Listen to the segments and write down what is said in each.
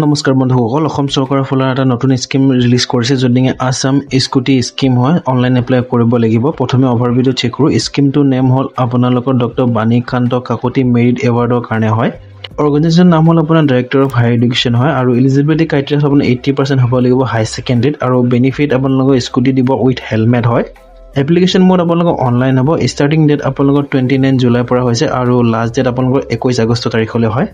নমস্কাৰ বন্ধুসকল অসম চৰকাৰৰ ফালৰ এটা নতুন স্কিম ৰিলিজ কৰিছে যদিহে আসাম স্কুটি স্কিম হয় অনলাইন এপ্লাই কৰিব লাগিব প্ৰথমে অভাৰভিউ চেক কৰো স্কিমটো নেম হল আপোনালোকৰ ডক্টৰ বাণীকান্ত কাকতি মেৰিট এৱাৰ্ডৰ কাৰণে হয় অৰ্গানাইজেশ্যন নাম হল আপোনাৰ ডাইৰেক্টৰ অফ হায়াৰ এডুকেশ্যন হয় আৰু এলিজিবিলিটি ক্ৰাইটেৰিয়া আপোনাৰ 80% হ'ব লাগিব হাই সেকেন্ডাৰীত আৰু বেনিফিট আপোনালোকৰ স্কুটি দিব উইথ হেলমেট হয় এপ্লিকেশ্যন মোড আপোনালোকৰ অনলাইন হ'ব ষ্টাৰ্টিং ডেট আপোনালোকৰ 29 জুলাই পৰা হৈছে আৰু লাষ্ট ডেট আপোনালোকৰ 21 আগষ্ট তাৰিখলৈ হয়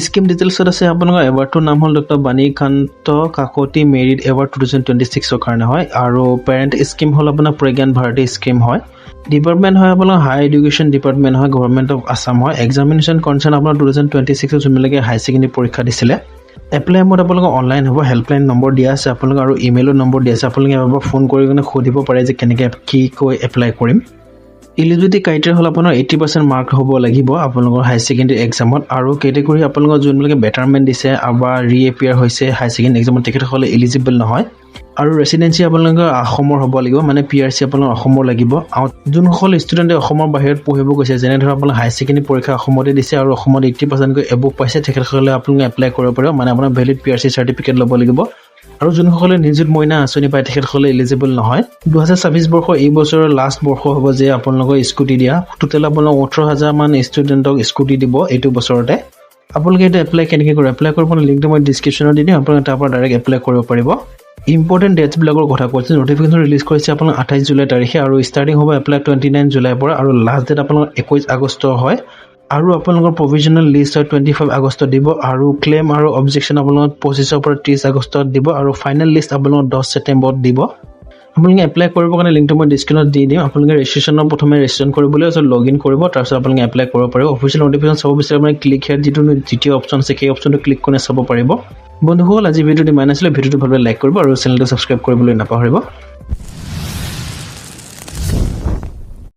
স্কিম ডিটেইলছত আছে আপোনালোকৰ এৱাৰ্ডটোৰ নাম হল doctor Banikanta Kakati merit award 2026 কাৰণে হয় আৰু পেৰেণ্ট স্কিম হল আপোনাৰ প্ৰজ্ঞান ভাৰতী স্কিম হয় ডিপাৰ্টমেণ্ট হয় আপোনাৰ হাই এডুকেশ্যন ডিপাৰ্টমেণ্ট হয় গভৰ্ণমেণ্ট অফ আসাম হয় এক্সামিনেশ্যন কনচাৰ্ণ আপোনাৰ 2026 যোনবিলাকে হাই ছেকেণ্ডেৰী পৰীক্ষা দিছিলে এপ্লাই মোড আপোনালোকৰ অনলাইন হ'ব হেল্পলাইন নম্বৰ দিয়া আছে আপোনালোকৰ আৰু ইমেইলৰ নম্বৰ দিয়া আছে আপোনালোকে এবাৰ ফোন কৰি কিনে সুধিব পাৰে যে কেনেকৈ কি কৈ এপ্লাই কৰিম এলিজিবিলিটি ক্ৰাইটেৰিয়া হল আপোনাৰ 80% মাৰ্ক হ'ব লাগিব আপোনালোকৰ হাই ছেকেণ্ডেৰী এক্সামত আৰু কেটেগৰী আপোনালোকৰ যোনবিলাকে বেটাৰমেণ্ট দিছে বা ৰিএপিয়াৰ হৈছে হাই ছেকেণ্ডেৰী এক্সামত তেখেতসকলে এলিজিবল নহয় আৰু ৰেচিডেন্সি আপোনালোকৰ অসমৰ হ'ব লাগিব মানে পিআৰচি আপোনালোকৰ অসমৰ লাগিব আৰু যোনসকল ষ্টুডেণ্টে অসমৰ বাহিৰত পঢ়িব গৈছে যেনে ধৰক আপোনাৰ হাই ছেকেণ্ডেৰী পৰীক্ষা অসমতে দিছে আৰু অসমত 80% কৈ এবভ পাইছে তেখেতসকলে আপোনালোকে এপ্লাই কৰিব পাৰিব মানে আপোনাৰ ভেলিড পিআৰচি চাৰ্টিফিকেট ল'ব লাগিব আৰু যোনসকলে নিযুত মইনা আঁচনি পায় তেখেতসকলে এলিজিবল নহয় 2026 বৰ্ষ এই বছৰৰ লাষ্ট বৰ্ষ হ'ব যে আপোনালোকৰ স্কুটি দিয়া টোটেল আপোনালোক 18000 মান ষ্টুডেণ্টক স্কুটি দিব এইটো বছৰতে আপোনালোকে এটা এপ্লাই কেনেকৈ কৰিব এপ্লাই কৰিব লিংকটো মই ডেছক্ৰিপশ্যনত দি দিম আপোনালোকে তাৰ পৰা ডাইৰেক্ট এপ্লাই কৰিব পাৰিব ইম্পৰ্টেণ্ট ডেটছবিলাকৰ কথা কৈছে নটিফিকেশ্যন ৰিলিজ কৰিছে আপোনাৰ 28 জুলাই তাৰিখে আৰু ষ্টাৰ্টিং হ'ব এপ্লাই 29 জুলাইৰ পৰা আৰু লাষ্ট ডেট আপোনালোকৰ 21 আগষ্ট হয় আৰু আপোনালোকৰ প্ৰভিজনেল লিষ্ট হয় 25 আগষ্টত দিব আৰু ক্লেম আৰু অবজেকশ্যন আপোনালোকৰ 25 পৰা 30 আগষ্টত দিব আৰু ফাইনেল লিষ্ট আপোনালোকৰ 10 ছেপ্টেম্বৰত দিব আপোনালোকে এপ্লাই কৰিবৰ কাৰণে লিংকটো মই ডেছক্ৰিপশ্যনত দি দিম আপোনালোকে ৰেজিষ্ট্ৰেশ্যনৰ প্ৰথমে ৰেজিষ্ট্ৰেশ্যন কৰিবলৈ আছে লগইন কৰিব তাৰপিছত আপোনালোকে এপ্লাই কৰিব পাৰিব অফিচিয়েল নটিফিকেশ্যন চাব বিচাৰে মানে ক্লিক হেয়াৰ যিটো দ্বিতীয় অপশ্যন আছে সেই অপশ্যনটো ক্লিক কৰি চাব পাৰিব বন্ধুসকল আজি ভিডিঅ'টো ইমান আছিলে ভিডিঅ'টো ভালদৰে লাইক কৰিব আৰু চেনেলটো ছাবস্ক্ৰাইব কৰিবলৈ নাপাহৰিব